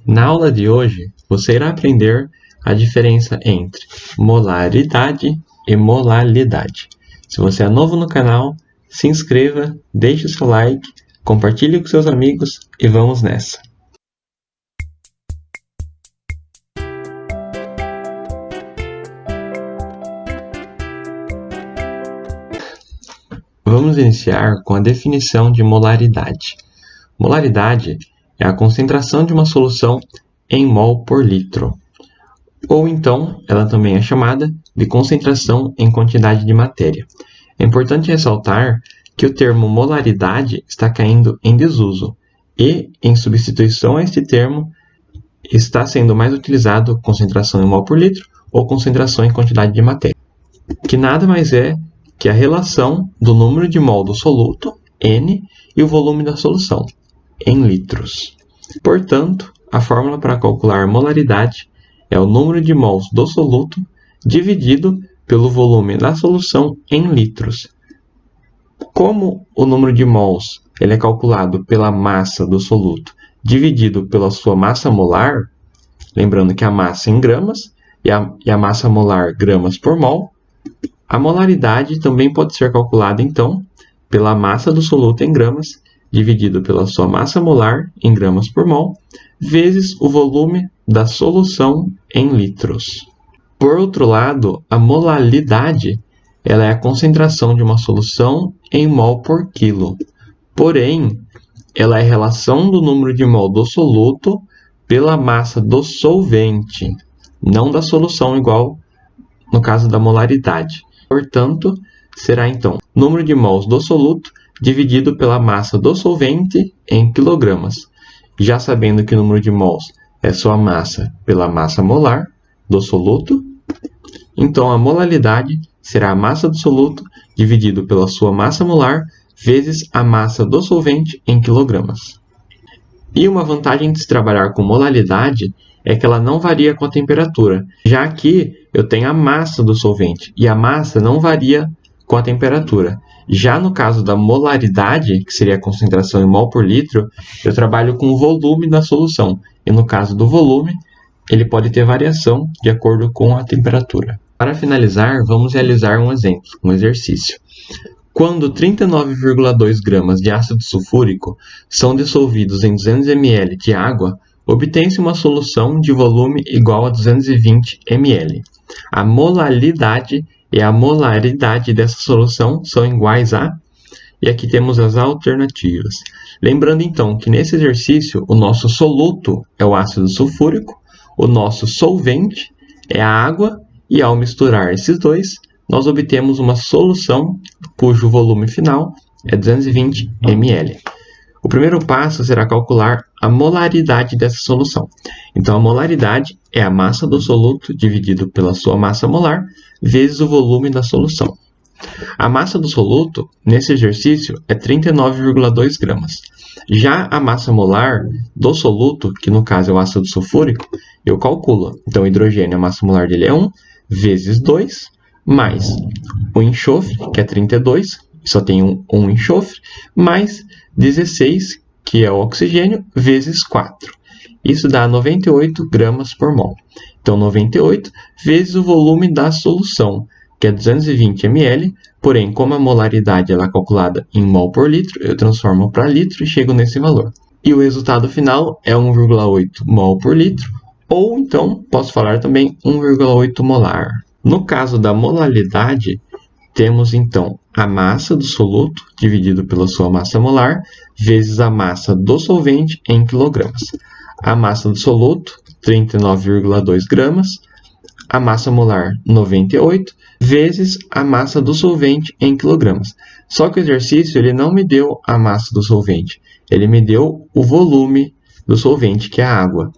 Na aula de hoje, você irá aprender a diferença entre molaridade e molalidade. Se você é novo no canal, se inscreva, deixe o seu like, compartilhe com seus amigos e vamos nessa! Vamos iniciar com a definição de molaridade. Molaridade é a concentração de uma solução em mol por litro. Ou então, ela também é chamada de concentração em quantidade de matéria. É importante ressaltar que o termo molaridade está caindo em desuso e, em substituição a este termo, está sendo mais utilizado concentração em mol por litro ou concentração em quantidade de matéria, que nada mais é que a relação do número de mol do soluto, N, e o volume da solução, em litros. Portanto, a fórmula para calcular molaridade é o número de mols do soluto dividido pelo volume da solução em litros. Como o número de mols ele é calculado pela massa do soluto dividido pela sua massa molar, lembrando que a massa em gramas e a massa molar gramas por mol, a molaridade também pode ser calculada, então, pela massa do soluto em gramas, dividido pela sua massa molar em gramas por mol, vezes o volume da solução em litros. Por outro lado, a molalidade ela é a concentração de uma solução em mol por quilo. Porém, ela é a relação do número de mol do soluto pela massa do solvente, não da solução, igual no caso da molaridade. Portanto, será então número de mols do soluto dividido pela massa do solvente em quilogramas. Já sabendo que o número de mols é sua massa pela massa molar do soluto, então a molalidade será a massa do soluto dividido pela sua massa molar vezes a massa do solvente em quilogramas. E uma vantagem de se trabalhar com molalidade é que ela não varia com a temperatura, já que eu tenho a massa do solvente e a massa não varia com a temperatura. Já no caso da molaridade, que seria a concentração em mol por litro, eu trabalho com o volume da solução. E no caso do volume, ele pode ter variação de acordo com a temperatura. Para finalizar, vamos realizar um exemplo, um exercício. Quando 39,2 gramas de ácido sulfúrico são dissolvidos em 200 ml de água, obtém-se uma solução de volume igual a 220 ml. A molalidade e a molaridade dessa solução são iguais a... E aqui temos as alternativas. Lembrando então que nesse exercício o nosso soluto é o ácido sulfúrico, o nosso solvente é a água e ao misturar esses dois, nós obtemos uma solução cujo volume final é 220 ml. O primeiro passo será calcular a molaridade dessa solução. Então, a molaridade é a massa do soluto dividido pela sua massa molar vezes o volume da solução. A massa do soluto, nesse exercício, é 39,2 gramas. Já a massa molar do soluto, que no caso é o ácido sulfúrico, eu calculo. Então, o hidrogênio, a massa molar dele é 1 vezes 2, mais o enxofre, que é 32, só tem um enxofre, mais 16, que é o oxigênio, vezes 4. Isso dá 98 gramas por mol. Então, 98 vezes o volume da solução, que é 220 ml, porém, como a molaridade ela é calculada em mol por litro, eu transformo para litro e chego nesse valor. E o resultado final é 1,8 mol por litro, ou então, posso falar também 1,8 molar. No caso da molaridade, temos então a massa do soluto dividido pela sua massa molar vezes a massa do solvente em quilogramas. A massa do soluto, 39,2 gramas, a massa molar, 98, vezes a massa do solvente em quilogramas. Só que o exercício ele não me deu a massa do solvente, ele me deu o volume do solvente, que é a água.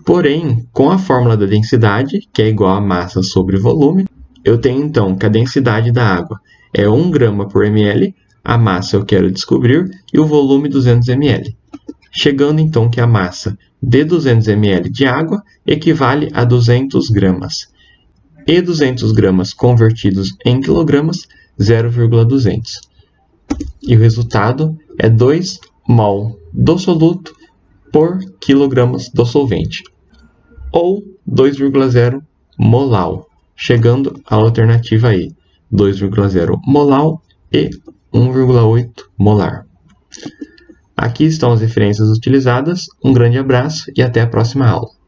Porém, com a fórmula da densidade, que é igual a massa sobre volume, eu tenho então que a densidade da água é 1 grama por ml, a massa eu quero descobrir, e o volume 200 ml. Chegando então que a massa de 200 ml de água equivale a 200 gramas. E 200 gramas convertidos em quilogramas, 0,200. E o resultado é 2 mol do soluto por quilogramas do solvente, ou 2,0 molal, chegando à alternativa E, 2,0 molal e 1,8 molar. Aqui estão as referências utilizadas, um grande abraço e até a próxima aula.